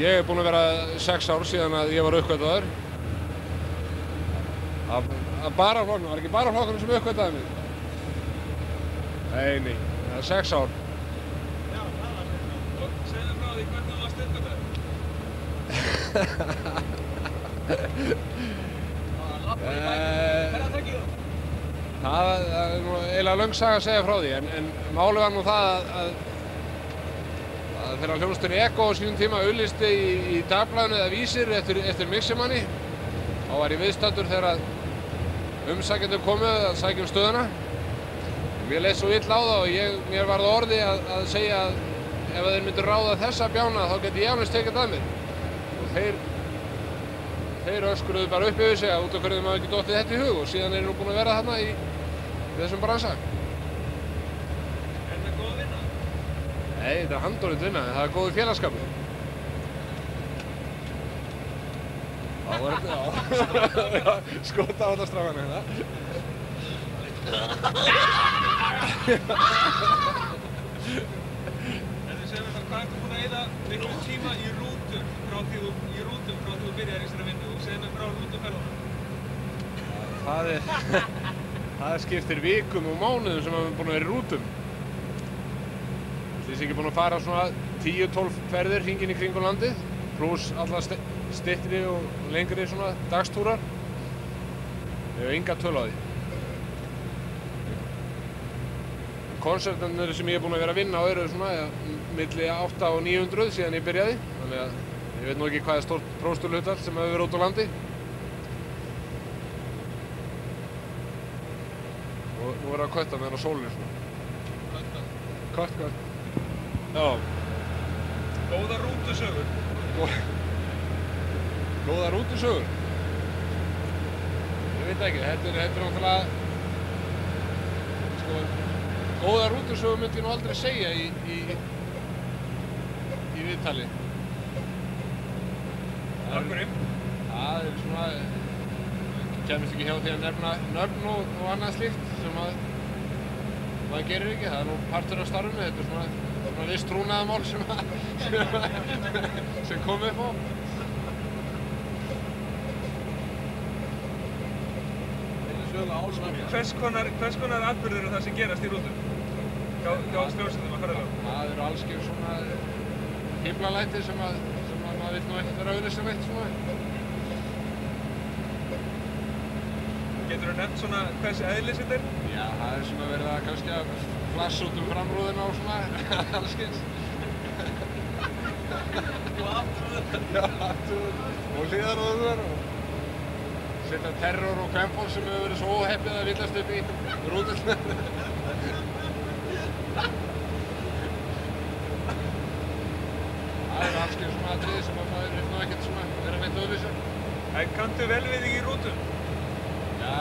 Ég búinn að vera 6 ár síðan að ég var uppgötvaður. Að baraflokknum, var ekki baraflokkurinn sem uppgötvaði mig? Nei, það er 6 ár. Já, það var 6 ár. Og segðu frá því hvernig þú varst uppgötvaður. Það er nú eiginlega löng saga að segja frá því, en málið var nú það að þegar hljómsveitin Ego á sínum tíma auglýsti í dagblaðinu eða Vísir eftir miximanni, þá var ég viðstaddur þegar umsækjendur komu að sækja stöðuna. Mér leið svo illa á það og mér varð orði að segja að ef þeir myndu ráða þessa bjána þá geti ég alveg tekið að mér. Og þeir öskruðu bara upp yfir sig að út af hverju þeim hafi ekki dottið þetta í hug og síðan er nú búin að vera þarna í þessum bransa. Nei, þetta er handónið vinna, en það er góður félagskapur. Já, var þetta, já. Skota á alla strákana hérna. En þú segir mér það, hvað ertu búinn að eyða miklu tíma í rútum frá því þú byrjar í þessari vinnu? Þú segir mér frá rútuferðunum. Það skiptir vikum og mánuðum sem við erum búin að vera í rútum. Ég sé ekki búinn að fara svona 10-12 ferðir hringinn í kringum landið, pluss alla styttri og lengri svona dagstúrar. Ég hef enga tölu á því. Konsertarnir sem ég hef búinn að vera að vinna á eru svona milli 800 og 900 síðan ég byrjaði. Þannig að ég veit nú ekki hvað er stórt prófstöluhlutfall sem hefur verið út á landi. Og nú er það að kötta með hann á sólinni svona. Kött. Já. Góða rútusögur. Góða rútusögur? Ég veit ekki, þetta er náttúrulega... Sko, góða rútusögur myndi ég nú aldrei segja í viðtali. Af hverju? Það er svona... Kemist ekki hjá því að nefna nöfn og annað slíkt sem maður gerir ekki. Það er nú partur af starfinu, þetta er svona viss trúnaðarmál sem kom upp á. Hvers konar atburðir eru það sem gerast í rútum? Hjá stjórnstöðum að ferðalögum? Það eru alls kyns svona himlalæti sem maður vill nú ekkert vera auðlýsa veitt svona. Geturðu nefnt svona hversu eðlis þetta er? Já, það er svona verið að kannski að flassa út framrúðina og svona, alls kyns. Og afturrúðunar? Já, afturrúðunar og hliðarrúðunar og setja terror og kvenfólk sem hefur verið svo óheppið að villast upp í rútunni. Það er alls kyns svona atriði sem maður vill nú ekkert svona vera neitt auðlýsa. En kanntu vel við þig í rútum? Já,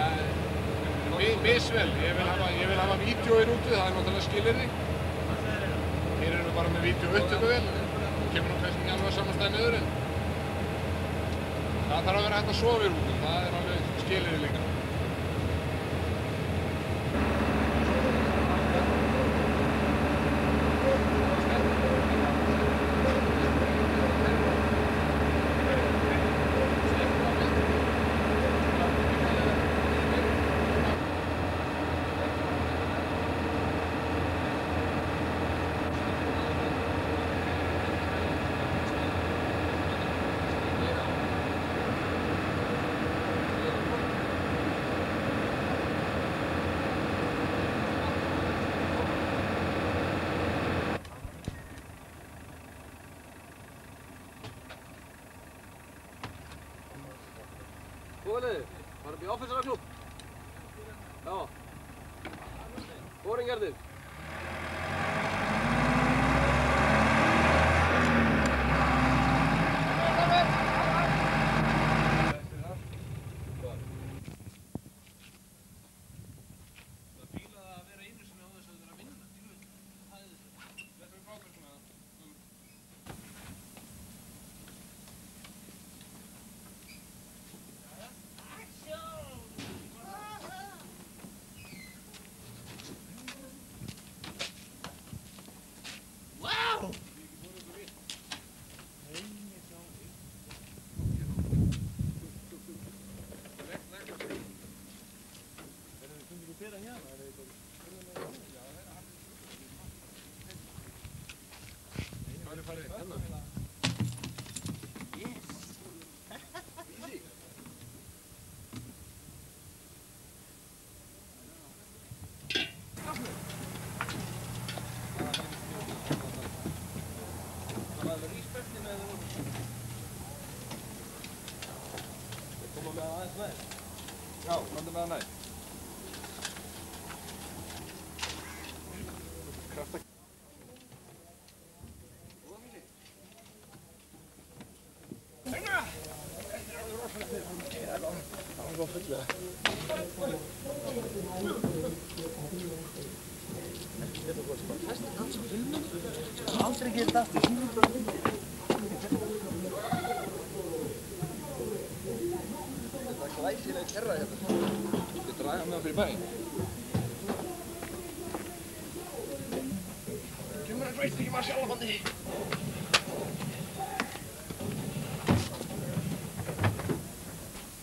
misvel. Ég vil hafa vídeo í rútu, það er náttúrulega skilyrði. Hér erum við bara með vídeoupptökuvél. Það kemur nú kannski ekki alveg saman stað niður en það þarf að vera hægt að sofa í rútum, það er alveg skilyrði líka. liði? Var upp í Officer Club? Já. Foringjarnir. Já, komdu með það næst. Aldrei gerði þetta aftur. Þetta er glæsileg kerra hérna. Ég draga með það fyrir bæinn. Kemur að veist ekki maður sjálfandi.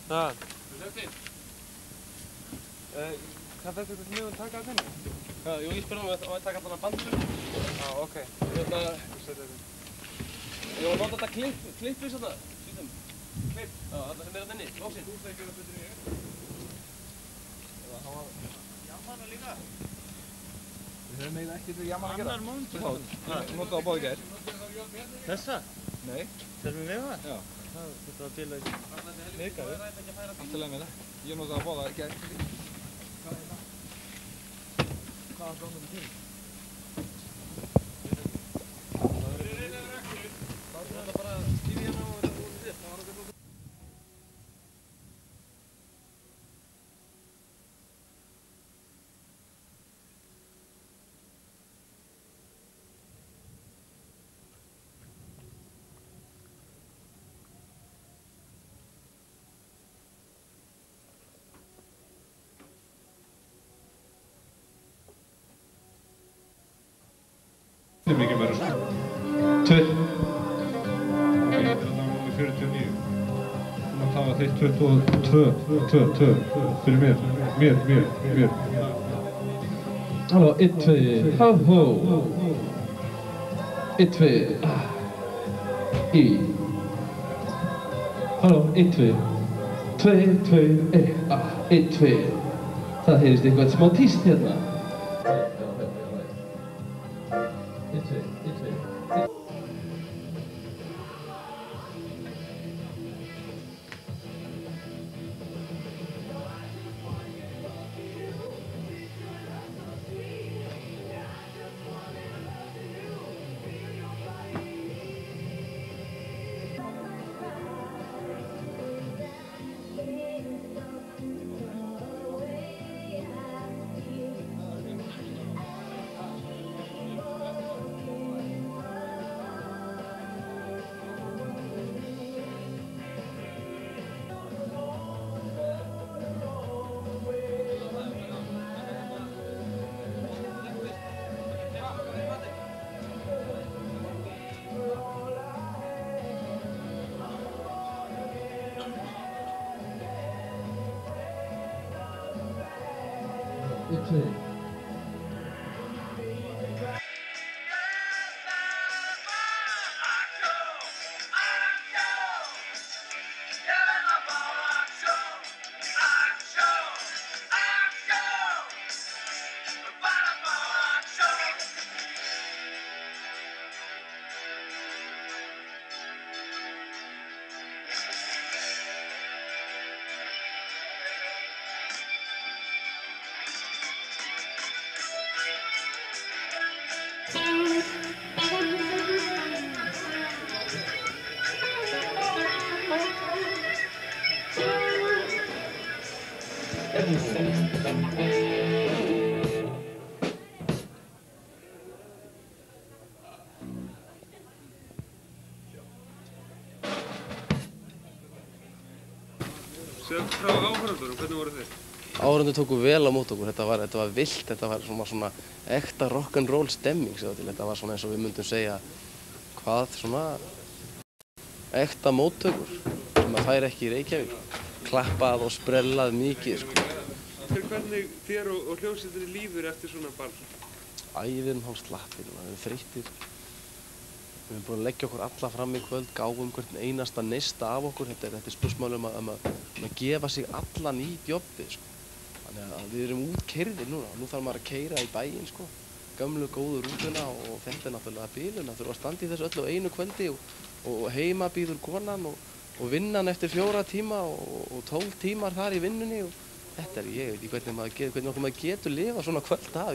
Það. Hvað þetta sem við höfum takað að þennan? Jú, ég spurði að taka þarna bandur. Já, ok. Ég var að nota þetta klipp í svona. Sýtum. Klipp? Já, þetta sem er að þenni. Lóksinn. Þú þegar að betur en ég. Það var... Jammana líka. Við höfum eiginlega ekkert við jamman að gera. Annar móntur. Notaðu á báði gær. Þessa? Nei. Þessum við vefa? Já. Þetta var til að leika við. Alltilega með það. Ég notaðu á báða gær. Hvað var góðum til? Þetta er mikið meira svona. Tveir. Ok, þannig að það var 49. Þannig að það var þitt 22 fyrir mér. Hallå, 1, 2, ho. 1, 2, I. Hallå, 1, 2. 2, 2, 1, 2. Það heyrist eitthvað smá tíst hérna. 1, 2, 1, 2. Segðu frá áhörðunum, hvernig voru þeir? Áhorfendur tóku vel á mót okkur, þetta var villt, þetta var svona ekta rock'n'roll stemming sér til, þetta var svona eins og við myndum segja svona ekta móttökur sem maður fær ekki í Reykjavík, klappað og sprellað mikið sko. Hvernig þér og hljómsveitinni líður eftir svona ball? Við erum hálf slappir, við erum þreyttir. Við erum búin að leggja okkur alla fram í kvöld, gáum hvern einasta neista af okkur. Þetta er spursmál að gefa sig allan í djobbið sko. Þannig að við erum útkeyrðir núna. Nú þarf maður að keyra í bæinn sko. Gömlu góðu rútuna og þetta er náttúrulega bilun. Það þurfa að standa í þessu öllu á einu kvöldi og heima bíður konan og vinnan eftir 4 tíma og 12 tímar þar í vinnunni. Þetta ég veit ekki hvernig maður getur lifað svona kvöld af.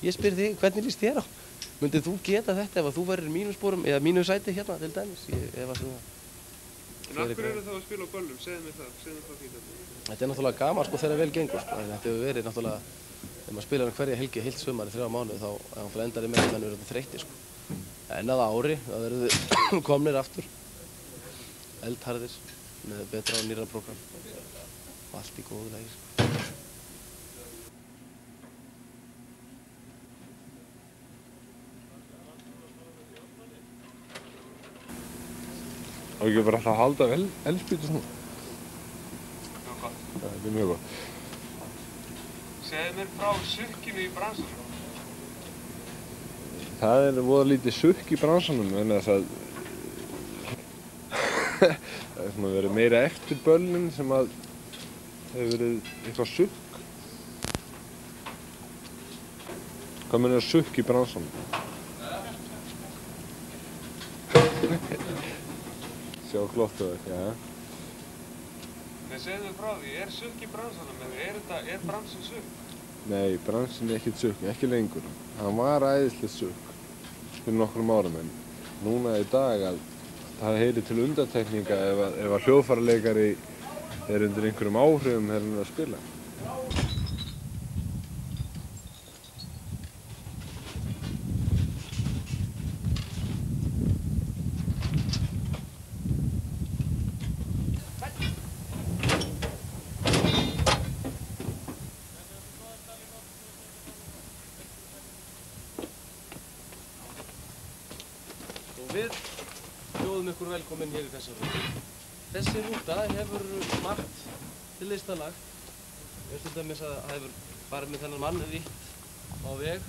Ég spyr þig, hvernig líst þér á? Myndið þú geta þetta ef þú verður í mínussporum eða mínusæti hérna til dæmis? En af hverju eru þá að spila á böllum? Segðu mér það því þetta. Þetta er náttúrulega gaman sko þegar vel gengur sko. Þetta hefur verið náttúrulega, ef maður spilar hverja helgi heilt sumar í 3 mánuði þá ef hann fyrir endar í menn þannig verður þetta þreyttir sko. En að ári, þá verður þið komnir aftur, eldharðir með betra og nýrra prógram og allt í góðu lagi sko. Á ekki bara alltaf að halda eldspýtu svona? Það var gott. Þetta er mjög gott. Segðu mér frá sukkinu í bransanum. Það er voða lítið sukk í bransanum en þess að það er svona verið meira eftir böllin sem að hefur verið eitthvað sukk. Hvað mennir að sukk í bransanum? Sjá glottu það, já. Nei, segðu mér frá því, er sukk í bransanum eða er bransin sukk? Nei, bransin er ekkert sukk, ekki lengur. Hann var æðislega sukk fyrir nokkrum árum en núna í dag að það heyrir til undantekninga ef að hljóðfæraleikari er undir einhverjum áhrifum þegar hann er að spila. Við bjóðum ykkur velkomin hér í þessa rútu. Þessi rúta hefur margt til lista lagt. Til dæmis að það hefur farið með þennan mann vítt á veg